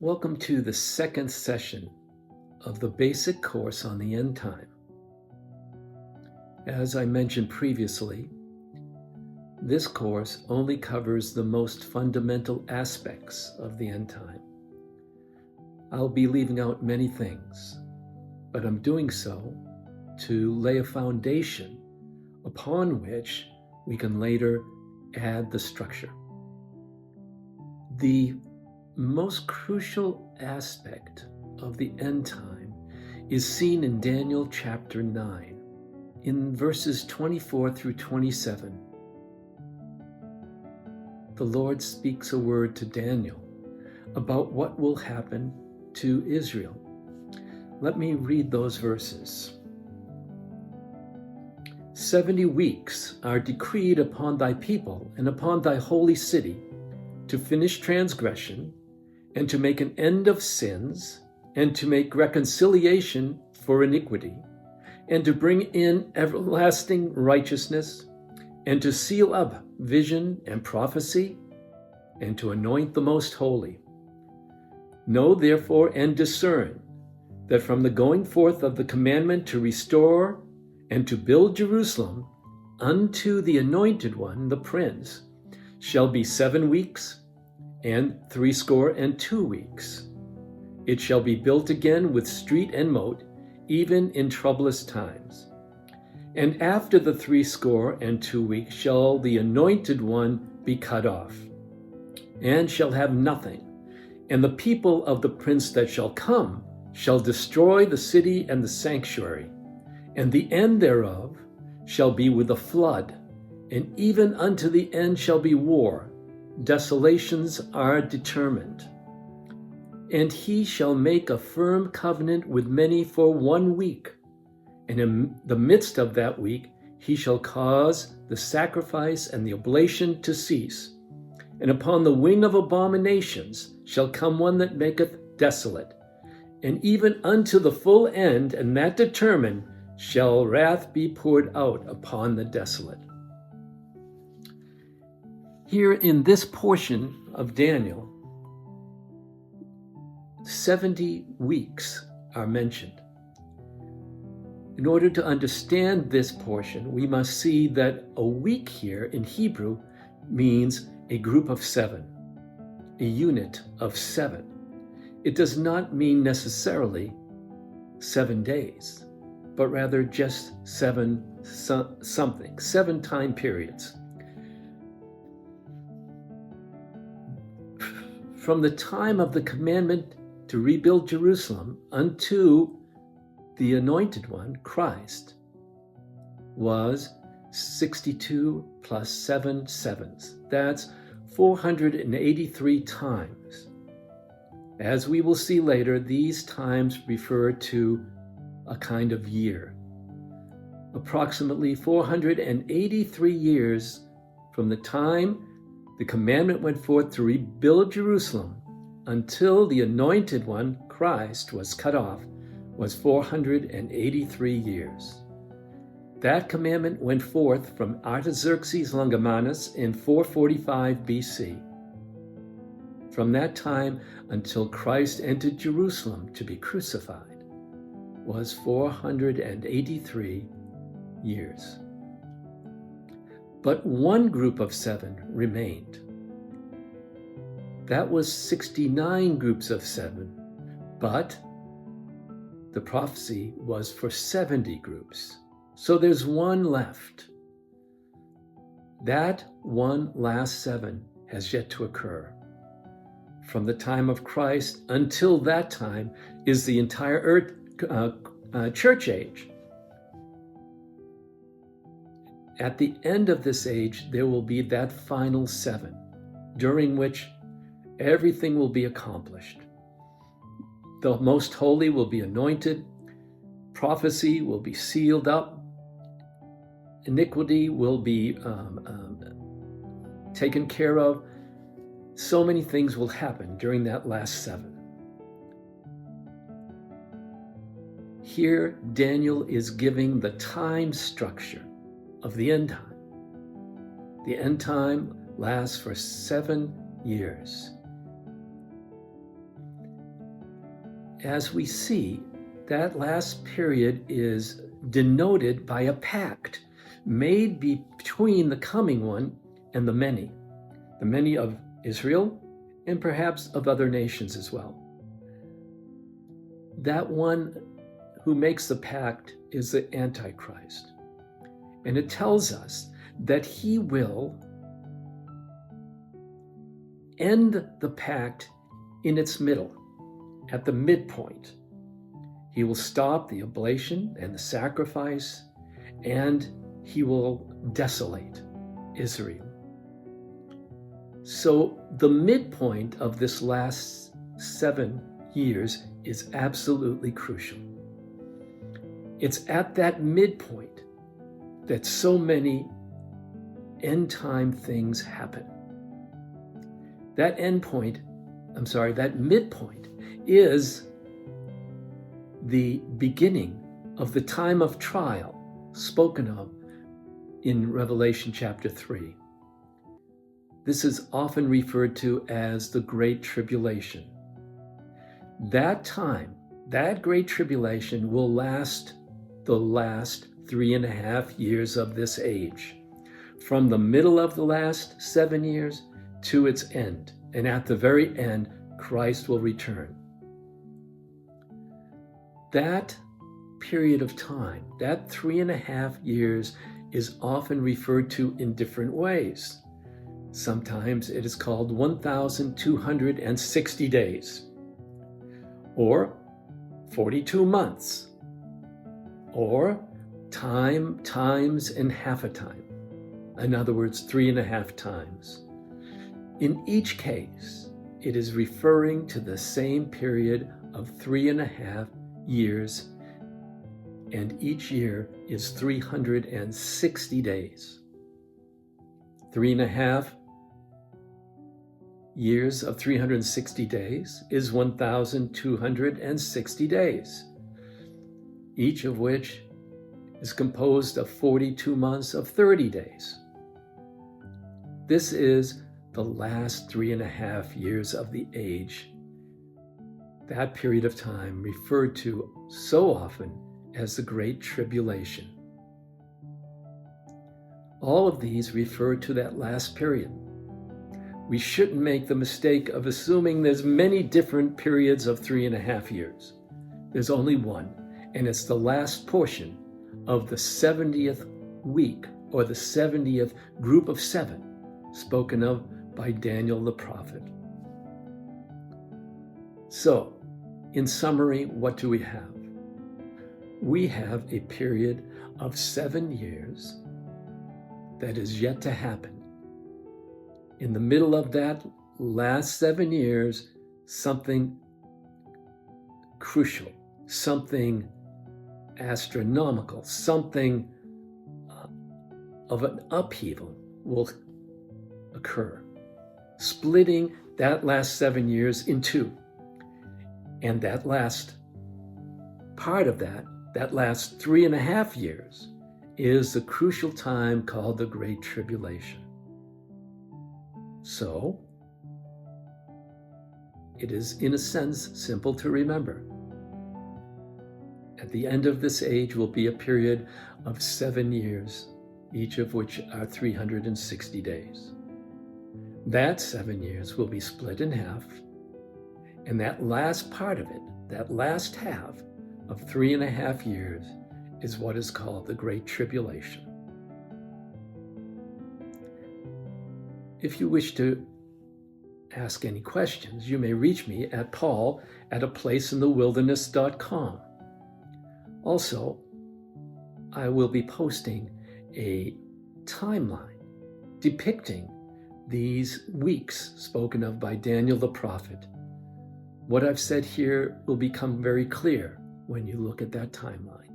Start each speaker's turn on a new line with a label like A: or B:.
A: Welcome to the second session of the basic course on the end time. As I mentioned previously, this course only covers the most fundamental aspects of the end time. I'll be leaving out many things, but I'm doing so to lay a foundation upon which we can later add the structure. The most crucial aspect of the end time is seen in Daniel chapter 9, in verses 24 through 27. The Lord speaks a word to Daniel about what will happen to Israel. Let me read those verses. 70 weeks are decreed upon thy people and upon thy holy city to finish transgression, and to make an end of sins, and to make reconciliation for iniquity, and to bring in everlasting righteousness, and to seal up vision and prophecy, and to anoint the most holy. Know therefore and discern that from the going forth of the commandment to restore and to build Jerusalem unto the anointed one, the prince, shall be 7 weeks, and 62 weeks. It shall be built again with street and moat, even in troublous times. And after the 62 weeks shall the anointed one be cut off, and shall have nothing. And the people of the prince that shall come shall destroy the city and the sanctuary, and the end thereof shall be with a flood, and even unto the end shall be war. Desolations are determined. And he shall make a firm covenant with many for 1 week. And in the midst of that week, he shall cause the sacrifice and the oblation to cease. And upon the wing of abominations shall come one that maketh desolate. And even unto the full end, and that determined, shall wrath be poured out upon the desolate. Here in this portion of Daniel, 70 weeks are mentioned. In order to understand this portion, we must see that a week here in Hebrew means a group of 7, a unit of 7. It does not mean necessarily 7 days, but rather just 7 time periods. From the time of the commandment to rebuild Jerusalem unto the anointed one, Christ, was 62 plus 7 sevens. That's 483 times. As we will see later, these times refer to a kind of year. Approximately 483 years from the time the commandment went forth to rebuild Jerusalem until the anointed one, Christ, was cut off, was 483 years. That commandment went forth from Artaxerxes Longimanus in 445 BC. From that time until Christ entered Jerusalem to be crucified was 483 years. But one group of 7 remained. That was 69 groups of 7, but the prophecy was for 70 groups. So there's one left. That one last 7 has yet to occur. From the time of Christ until that time is the entire church age. At the end of this age, there will be that final 7, during which everything will be accomplished. The most holy will be anointed, prophecy will be sealed up, iniquity will be taken care of. So many things will happen during that last 7. Here, Daniel is giving the time structure of the end time. The end time lasts for 7 years. as we see, that last period is denoted by a pact made between the coming one and the many of Israel and perhaps of other nations as well. That one who makes the pact is the Antichrist. And it tells us that he will end the pact in its middle, at the midpoint. He will stop the oblation and the sacrifice, and he will desolate Israel. So the midpoint of this last 7 years is absolutely crucial. It's at that midpoint that so many end time things happen. That midpoint is the beginning of the time of trial spoken of in Revelation chapter 3. This is often referred to as the Great Tribulation. That time, that Great Tribulation will last the last 3.5 years of this age, from the middle of the last 7 years to its end. And at the very end, Christ will return. That period of time, that 3.5 years, is often referred to in different ways. Sometimes it is called 1,260 days, or 42 months, or time times and half a time. In other words, 3.5 times. In each case, it is referring to the same period of 3.5 years, and each year is 360 days. 3.5 years of 360 days is 1,260 days, each of which is composed of 42 months of 30 days. This is the last 3.5 years of the age, that period of time referred to so often as the Great Tribulation. All of these refer to that last period. We shouldn't make the mistake of assuming there's many different periods of 3.5 years. There's only one, and it's the last portion of the 70th week, or the 70th group of 7, spoken of by Daniel the prophet. So, in summary, what do we have? We have a period of 7 years that is yet to happen. In the middle of that last 7 years, something crucial, something astronomical, something of an upheaval will occur, splitting that last 7 years in two. And that last part of that last 3.5 years, is the crucial time called the Great Tribulation. So, it is in a sense simple to remember. At the end of this age will be a period of 7 years, each of which are 360 days. That 7 years will be split in half, and that last part of it, that last half of 3.5 years, is what is called the Great Tribulation. If you wish to ask any questions, you may reach me at paul@aplaceinthewilderness.com. Also, I will be posting a timeline depicting these weeks spoken of by Daniel the prophet. What I've said here will become very clear when you look at that timeline.